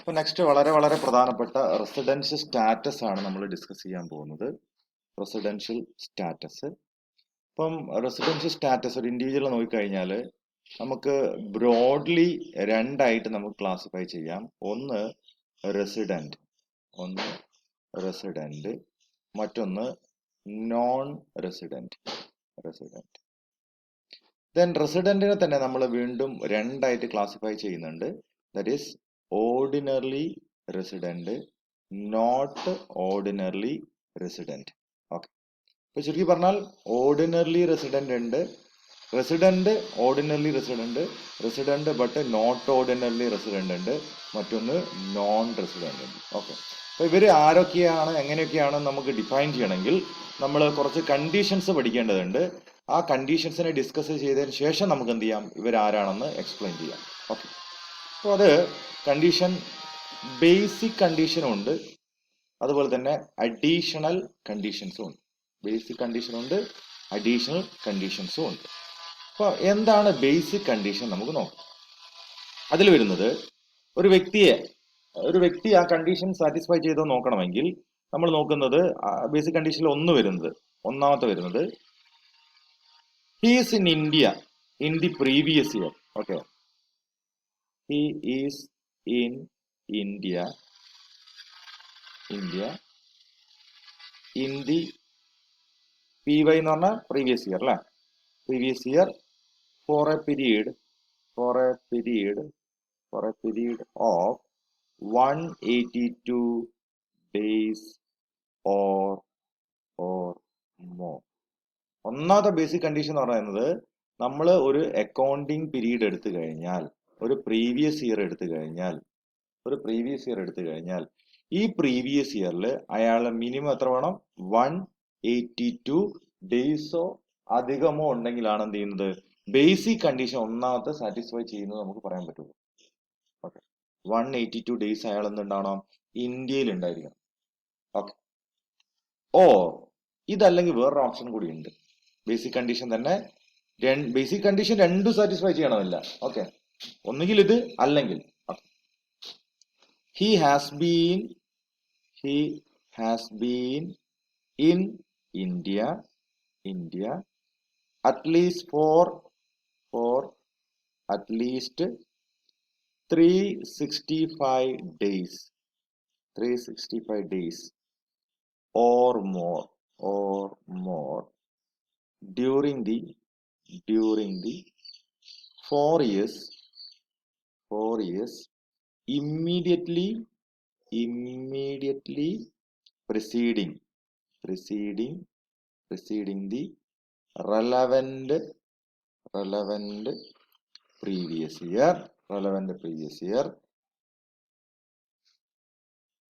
അപ്പോൾ നെക്സ്റ്റ് വളരെ പ്രധാനപ്പെട്ട റെസിഡൻഷ്യൽ സ്റ്റാറ്റസ് ആണ് നമ്മൾ ഡിസ്കസ് ചെയ്യാൻ പോകുന്നത്. Residential status. ഇപ്പം റെസിഡൻഷ്യൽ സ്റ്റാറ്റസ് ഒരു ഇൻഡിവിജ്വൽ നോക്കിക്കഴിഞ്ഞാൽ നമുക്ക് ബ്രോഡ്ലി രണ്ടായിട്ട് നമുക്ക് ക്ലാസിഫൈ ചെയ്യാം. ഒന്ന് റെസിഡന്റ്, മറ്റൊന്ന് നോൺ റെസിഡന്റ്. ദെൻ റെസിഡന്റിനെ തന്നെ നമ്മൾ വീണ്ടും രണ്ടായിട്ട് ക്ലാസിഫൈ ചെയ്യുന്നുണ്ട്. That is ordinary resident, not ordinary resident. Okay, ഇപ്പൊ ചുരുക്കി പറഞ്ഞാൽ ഓർഡിനറി റെസിഡന്റ് ഉണ്ട്, resident ordinary resident but not ordinary resident ഉണ്ട്, മറ്റൊന്ന് നോൺ റെസിഡന്റ് ഉണ്ട്. ഓക്കെ, അപ്പൊ ഇവര് ആരൊക്കെയാണ് എങ്ങനെയൊക്കെയാണ് നമുക്ക് ഡിഫൈൻ ചെയ്യണമെങ്കിൽ നമ്മൾ കുറച്ച് കണ്ടീഷൻസ് പഠിക്കേണ്ടതുണ്ട്. ആ കണ്ടീഷൻസിനെ ഡിസ്കസ് ചെയ്തതിന് ശേഷം നമുക്ക് എന്ത് ചെയ്യാം, ഇവരാരാണെന്ന് എക്സ്പ്ലെയിൻ ചെയ്യാം. ഓക്കെ, അപ്പോൾ അത് കണ്ടീഷൻ ബേസിക് കണ്ടീഷനും ഉണ്ട്, അതുപോലെ തന്നെ അഡീഷണൽ കണ്ടീഷൻസും ഉണ്ട്. ബേസിക് കണ്ടീഷനും ഉണ്ട്, അഡീഷണൽ കണ്ടീഷൻസും ഉണ്ട്. അപ്പോൾ എന്താണ് ബേസിക് കണ്ടീഷൻ നമുക്ക് നോക്കാം. അതിൽ വരുന്നത് ഒരു വ്യക്തി ആ കണ്ടീഷൻ സാറ്റിസ്ഫൈ ചെയ്തോ നോക്കണമെങ്കിൽ നമ്മൾ നോക്കുന്നത് ബേസിക് കണ്ടീഷനിൽ ഒന്നാമത്തെ വരുന്നത് he is in India in the previous year. Okay, he is in India in the PY എന്ന് പറഞ്ഞാൽ previous year അല്ലേ, previous year for a period of 182 days or more. ഒന്നാമത്തെ ബേസിക് കണ്ടീഷൻ എന്ന് പറയുന്നത് നമ്മൾ ഒരു അക്കൗണ്ടിങ് പീരീഡ് എടുത്തു കഴിഞ്ഞാൽ, ഒരു പ്രീവിയസ് ഇയർ എടുത്തു കഴിഞ്ഞാൽ ഈ പ്രീവിയസ് ഇയറിൽ അയാൾ മിനിമം എത്ര വേണം, 182 ഡേയ്സോ അധികമോ ഉണ്ടെങ്കിലാണ് എന്ത് ചെയ്യുന്നത്, ബേസിക് കണ്ടീഷൻ ഒന്നാമത്തെ സാറ്റിസ്ഫൈ ചെയ്യുന്നത് നമുക്ക് പറയാൻ പറ്റുള്ളൂ. ഓക്കെ, 182 ഡേയ്സ് അയാൾ എന്തുണ്ടാവണം, ഇന്ത്യയിൽ ഉണ്ടായിരിക്കണം. ഓക്കെ, ഇതല്ലെങ്കിൽ വേറൊരു ഓപ്ഷൻ കൂടി ഉണ്ട്. ബേസിക് കണ്ടീഷൻ തന്നെ, ബേസിക് കണ്ടീഷൻ രണ്ടും സാറ്റിസ്ഫൈ ചെയ്യണമെന്നില്ല. ഓക്കെ, ഒന്നുകിൽ ഇത് അല്ലെങ്കിൽ he has been in India at least for at least 365 days or more during the 4 years immediately preceding the relevant previous year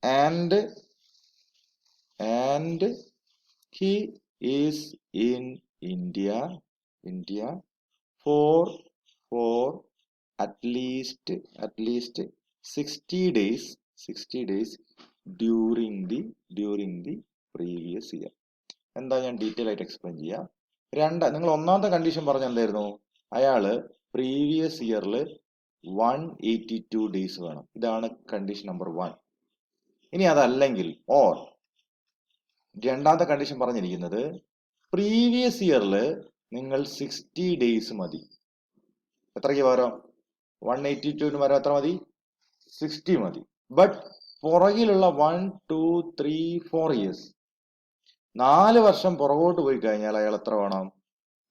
and he is in India for at least 60 days during the previous year. എന്താ ഞാൻ detail ആയിട്ട് explain ചെയ്യാം. നിങ്ങൾ ഒന്നാമത്തെ condition പറഞ്ഞ എന്തായിരുന്നു, അയാള് previous ഇയറിൽ 182 ഡേയ്സ് വേണം. ഇതാണ് കണ്ടീഷൻ നമ്പർ 1. ഇനി അതല്ലെങ്കിൽ രണ്ടാമത്തെ കണ്ടീഷൻ പറഞ്ഞിരിക്കുന്നത് പ്രീവിയസ് ഇയറിൽ നിങ്ങൾ 60 ഡേയ്സ് മതി. എത്രയ്ക്ക് പകരം 182 പകരം എത്ര മതി, 60 മതി. ബട്ട് പുറകിലുള്ള 1 2 3 4 ഇയേഴ്സ് 4 വർഷം പുറകോട്ട് പോയി കഴിഞ്ഞാൽ അയാൾ എത്ര വേണം,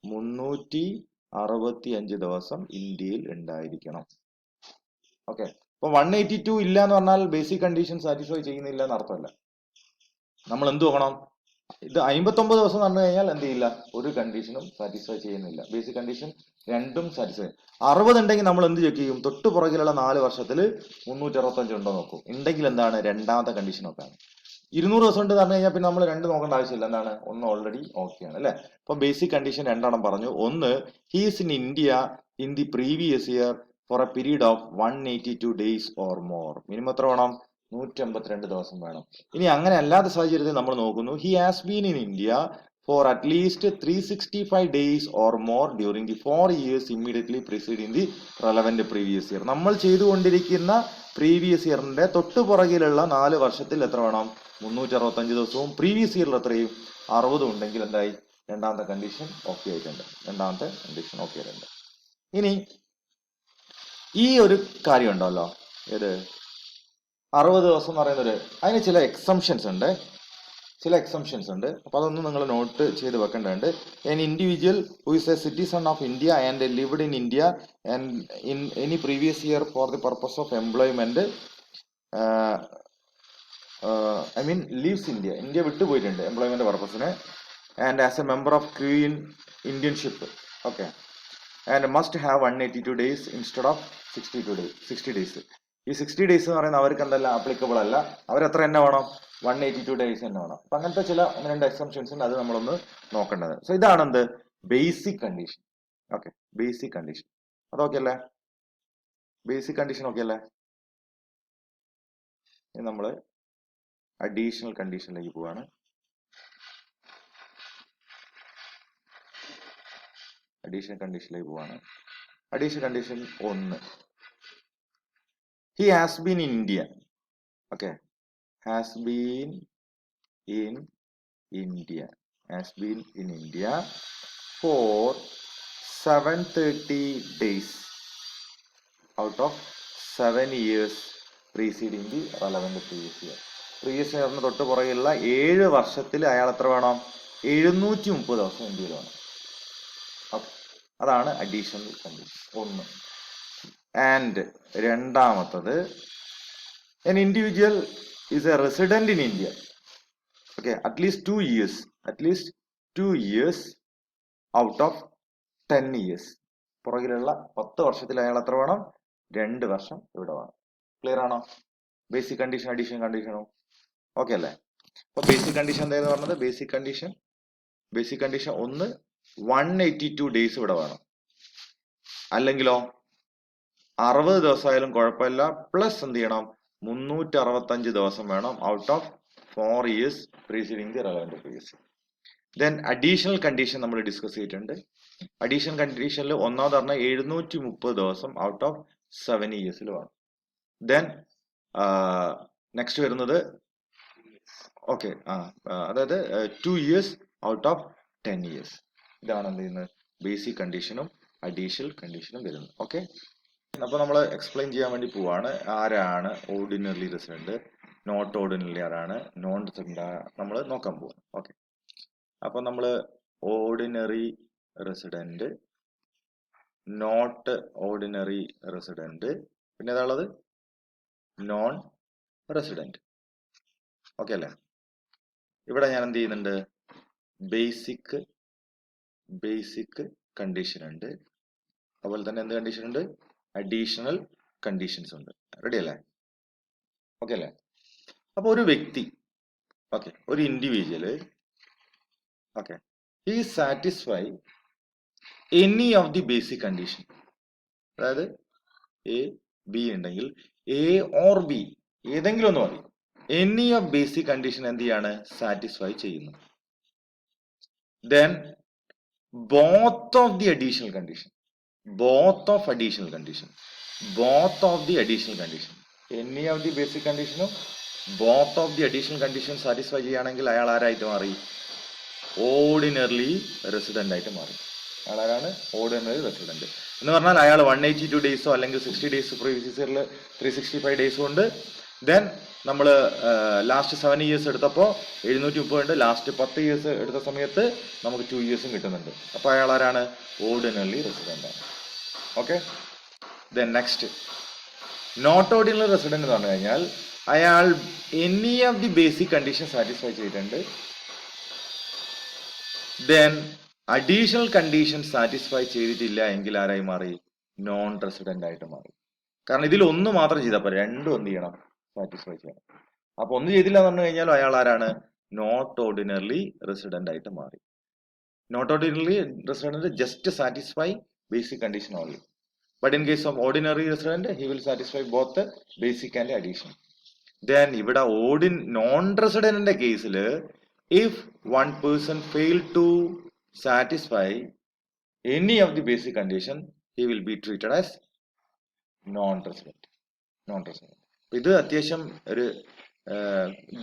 365 ദിവസം ഇന്ത്യയിൽ ഉണ്ടായിരിക്കണം. ഓക്കെ, അപ്പൊ 182 ഇല്ല എന്ന് പറഞ്ഞാൽ ബേസിക് കണ്ടീഷൻ സാറ്റിസ്ഫൈ ചെയ്യുന്നില്ല എന്ന് അർത്ഥമല്ല. നമ്മൾ എന്ത് നോക്കണം, ഇത് 59 ദിവസം നടന്നു കഴിഞ്ഞാൽ എന്ത് ചെയ്യില്ല, ഒരു കണ്ടീഷനും സാറ്റിസ്ഫൈ ചെയ്യുന്നില്ല. ബേസിക് കണ്ടീഷൻ രണ്ടും സാറ്റിസ്ഫൈ. 60 ഉണ്ടെങ്കിൽ നമ്മൾ എന്ത് ചെക്ക് ചെയ്യും, തൊട്ട് പുറകിലുള്ള 4 വർഷത്തിൽ 365 ഉണ്ടോ നോക്കും. ഉണ്ടെങ്കിൽ എന്താണ്, രണ്ടാമത്തെ കണ്ടീഷൻ നോക്കാണ്. 200 ദിവസം ഉണ്ട് പറഞ്ഞു കഴിഞ്ഞാൽ പിന്നെ നമ്മൾ രണ്ട് നോക്കേണ്ട ആവശ്യമില്ല, എന്താണ്, ഒന്ന് ഓൾറെഡി ഓക്കെയാണ് അല്ലെ. അപ്പൊ ബേസിക് കണ്ടീഷൻ രണ്ടെണ്ണം പറഞ്ഞു. ഒന്ന്, he's in India in the previous year for a period of 182 days or more. Minimum എത്ര വേണം, 152 ദിവസം വേണം. ഇനി അങ്ങനെ അല്ലാത്ത സാഹചര്യത്തിൽ നമ്മൾ നോക്കുന്നു, he has been in India for at least 365 days or more during the 4 years immediately preceding the relevant previous year. നമ്മൾ ചെയ്തുകൊണ്ടിരിക്കുന്ന പ്രീവിയസ് ഇയറിന്റെ തൊട്ടു പുറകിലുള്ള 4 വർഷത്തിൽ എത്ര വേണം? 365 ദിവസവും പ്രീവിയസ് ഇയറിൽ എത്രയും 60 ഉണ്ടെങ്കിൽ എന്തായി? രണ്ടാമത്തെ കണ്ടീഷൻ ഓക്കെ ആയിട്ടുണ്ട്. ഇനി ഈ ഒരു കാര്യം ഉണ്ടല്ലോ, ഏത് 60 ദിവസം എന്ന് പറയുന്നത്, അതിന് ചില എക്സംഷൻസ് ഉണ്ട്. അപ്പൊ അതൊന്നും നിങ്ങൾ നോട്ട് ചെയ്ത് വെക്കേണ്ടതുണ്ട്. An individual who is a citizen of India and lived in India and in any previous year for the purpose of employment, I mean leaves India വിട്ടുപോയിട്ടുണ്ട് എംപ്ലോയ്മെന്റ് പർപ്പസിന്, and as a member of queen Indian ship, okay, and must have 182 days instead of 60 days. ഈ 60 days എന്ന് പറയുന്നത് അവർക്ക് എന്തല്ല applicable അല്ല. അവരെത്ര തന്നെ വേണം? 182 days തന്നെ വേണം. അപ്പൊ അങ്ങനത്തെ ചില 2 എക്സംഷൻസ് ഉണ്ട്, അത് നമ്മളൊന്ന് നോക്കേണ്ടത്. സോ ഇതാണ് എന്ത്? Basic condition. Okay, basic condition അതൊക്കെ അല്ലേ? ബേസിക് കണ്ടീഷൻ ഓക്കെ അല്ലേ? ഇനി നമ്മള് അഡീഷണൽ കണ്ടീഷനിലേക്ക് പോവാണ്. Additional condition 1, he has been in India, okay, has been in India for 730 days out of 7 years preceding the relevant previous year. Previous ഇയറിന് തൊട്ട് പുറകെയുള്ള 7 വർഷത്തിൽ അയാൾ എത്ര വേണം? 730 ദിവസം ഇന്ത്യയിൽ വേണം. അതാണ് അഡീഷണൽ കണ്ടീഷൻ 1. ആൻഡ് രണ്ടാമത്തത്, an individual is a resident in India, okay, at least 2 years out of 10 years. പുറകിലുള്ള 10 വർഷത്തിൽ അയാൾ എത്ര വേണം? 2 വർഷം ഇവിടെ വേണം. ക്ലിയർ ആണോ? ബേസിക് കണ്ടീഷൻ അഡീഷണൽ കണ്ടീഷനും ഓക്കെ അല്ലേ? അപ്പൊ ബേസിക് കണ്ടീഷൻ എന്തായിരുന്നു പറഞ്ഞത്? ബേസിക് കണ്ടീഷൻ 1 182 days ഇവിടെ വേണം. അല്ലെങ്കിലോ 60 ദിവസമായാലും കുഴപ്പമില്ല, പ്ലസ് എന്ത് ചെയ്യണം? 365 ദിവസം വേണം out of 4 years preceding the relevant previous year. Then additional condition നമ്മൾ ഡിസ്കസ് ചെയ്തിട്ടുണ്ട്. അഡീഷണൽ കണ്ടീഷനിൽ ഒന്നാമത് പറഞ്ഞാൽ 730 ദിവസം ഔട്ട് ഓഫ് 7 years വേണം. ദെൻ നെക്സ്റ്റ് വരുന്നത് ഓക്കെ, അതായത് 2 years ഔട്ട് ഓഫ് 10 years. ഇതാണ് എന്ത് ചെയ്യുന്നത്? ബേസിക് കണ്ടീഷനും അഡീഷണൽ കണ്ടീഷനും വരുന്നത്. ഓക്കെ, അപ്പൊ നമ്മൾ എക്സ്പ്ലെയിൻ ചെയ്യാൻ വേണ്ടി പോവാണ്. ആരാണ് ഓർഡിനറി റെസിഡന്റ്, നോട്ട് ഓർഡിനറി ആരാണ്, നോൺ റെസിഡന്റ് നമ്മൾ നോക്കാൻ പോവാം. ഓക്കെ, അപ്പൊ നമ്മൾ ordinary resident, not ordinary resident, പിന്നെ ഏതാണുള്ളത്? Non resident. ഓക്കെ അല്ലേ? ഇവിടെ ഞാൻ എന്ത് ചെയ്യുന്നുണ്ട്? ബേസിക് കണ്ടീഷൻ ഉണ്ട്, അതുപോലെ തന്നെ എന്ത് കണ്ടീഷൻ ഉണ്ട്? അഡീഷണൽ കണ്ടീഷൻസ് ഉണ്ട്. റെഡി അല്ലേ? ഓക്കെ അല്ലേ? അപ്പൊ ഒരു വ്യക്തി, ഓക്കെ, ഒരു individual, okay, he satisfy any of the basic condition, അതായത് എ ബി ഉണ്ടെങ്കിൽ എ ഓർ ബി ഏതെങ്കിലും ഒന്ന് മതി, എനി ഓഫ് ബേസിക് കണ്ടീഷൻ എന്ത് ചെയ്യാണ്? സാറ്റിസ്ഫൈ ചെയ്യുന്നു. Then both of the additional condition, any of the basic condition, both of the additional condition satisfy ചെയ്യുകയാണെങ്കിൽ അയാൾ ആരായിട്ട് മാറി? ഓർഡിനറി റെസിഡന്റ് ആയിട്ട് മാറി. അയാൾ ആരാണ്? ഓർഡിനറി റെസിഡന്റ് എന്ന് പറഞ്ഞാൽ അയാൾ 182 ഡേയ്സോ അല്ലെങ്കിൽ 60 ഡേയ്സ് പ്രീവിയസ് ഇയറിൽ 365 ഡേയ്സും ഉണ്ട്. ദെൻ നമ്മൾ ലാസ്റ്റ് 7 years എടുത്തപ്പോൾ 730 ഉണ്ട്. ലാസ്റ്റ് 10 years എടുത്ത സമയത്ത് നമുക്ക് 2 years കിട്ടുന്നുണ്ട്. അപ്പൊ അയാൾ ആരാണ്? ഓർഡിനറി റെസിഡന്റ് ആണ്. Okay, then next not ordinary resident എന്ന് പറഞ്ഞു കഴിഞ്ഞാൽ അയാൾ any of the basic condition satisfy ചെയ്തിട്ടുണ്ട്. ദെൻ അഡീഷണൽ കണ്ടീഷൻ സാറ്റിസ്ഫൈ ചെയ്തിട്ടില്ല എങ്കിൽ ആരായി മാറി? നോൺ റെസിഡന്റ് ആയിട്ട് മാറി. കാരണം ഇതിൽ ഒന്ന് മാത്രം ചെയ്താൽ പോരാ, രണ്ടും എന്ത് ചെയ്യണം? സാറ്റിസ്ഫൈ ചെയ്യണം. അപ്പൊ ഒന്ന് ചെയ്തില്ല എന്ന് പറഞ്ഞു കഴിഞ്ഞാൽ അയാൾ ആരാണ്? നോട്ട് ഓർഡിനറി റെസിഡന്റ് ആയിട്ട് മാറി. Not ordinary resident just satisfy basic condition only, but in case of ordinary resident he will satisfy both basic and additional. Then ഇവിടെ നോൺ റെസിഡന്റിന്റെ കേസിൽ if one person failed to satisfy any of the basic condition, he will be treated as non-resident. ഇത് അത്യാവശ്യം ഒരു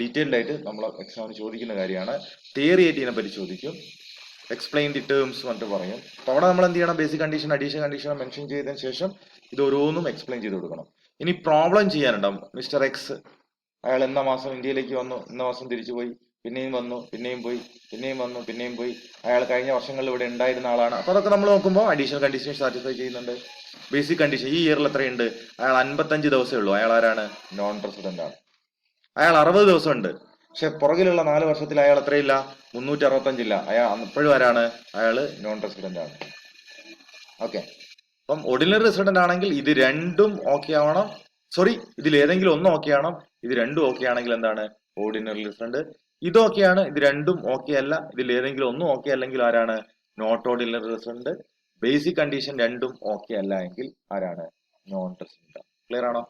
detailed ആയിട്ട് നമ്മൾ എക്സാമിന് ചോദിക്കുന്ന കാര്യമാണ്. തിയറി ആയിട്ട് ഇതിനെപ്പറ്റി ചോദിക്കും. എക്സ്പ്ലെയിൻ ദി ടേംസ് എന്നിട്ട് പറയും. അപ്പൊ അവിടെ നമ്മൾ എന്ത് ചെയ്യണം? Basic condition, addition condition mention ചെയ്തതിനു ശേഷം ഇത് ഓരോന്നും എക്സ്പ്ലെയിൻ ചെയ്ത് കൊടുക്കണം. ഇനി പ്രോബ്ലം ചെയ്യാനുണ്ടാവും. മിസ്റ്റർ എക്സ് അയാൾ ഇന്ന മാസം ഇന്ത്യയിലേക്ക് വന്നു, ഇന്ന മാസം തിരിച്ചു പോയി, പിന്നെയും വന്നു, പിന്നെയും പോയി, പിന്നെയും വന്നു, പിന്നെയും പോയി. അയാൾ കഴിഞ്ഞ വർഷങ്ങളിൽ ഇവിടെ ഉണ്ടായിരുന്ന ആളാണ്. അപ്പൊ അതൊക്കെ നമ്മൾ നോക്കുമ്പോൾ അഡീഷണൽ കണ്ടീഷൻ സാറ്റിസ്ഫൈ ചെയ്യുന്നുണ്ട്. ബേസിക് കണ്ടീഷൻ ഈ ഇയറിൽ എത്രയുണ്ട്? അയാൾ 55 ദിവസമേ ഉള്ളൂ. അയാൾ ആരാണ്? നോൺ റെസിഡന്റ് ആണ്. അയാൾ 60 ദിവസം ഉണ്ട്. പക്ഷെ പുറകിലുള്ള 4 വർഷത്തിൽ അയാൾ എത്രയില്ല? 365 ഇല്ല. അയാൾ ഇപ്പോഴും ആരാണ്? അയാള് നോൺ റെസിഡന്റ് ആണ്. ഓക്കെ. അപ്പം ഓർഡിനറി റെസിഡന്റ് ആണെങ്കിൽ ഇത് രണ്ടും ഓക്കെ ആവണം. സോറി, ഇതിൽ ഏതെങ്കിലും ഒന്ന് ഓക്കെ ആവണം. ഇത് രണ്ടും ഓക്കെ ആണെങ്കിൽ എന്താണ്? Ordinary resident. ഇതൊക്കെയാണ്, ഇത് രണ്ടും ഓക്കെ അല്ല, ഇതിൽ ഏതെങ്കിലും ഒന്നും ഓക്കെ അല്ലെങ്കിൽ ആരാണ്? Not ordinary resident. Basic condition രണ്ടും ഓക്കെ അല്ല എങ്കിൽ ആരാണ്? Non resident. ക്ലിയർ ആണോ?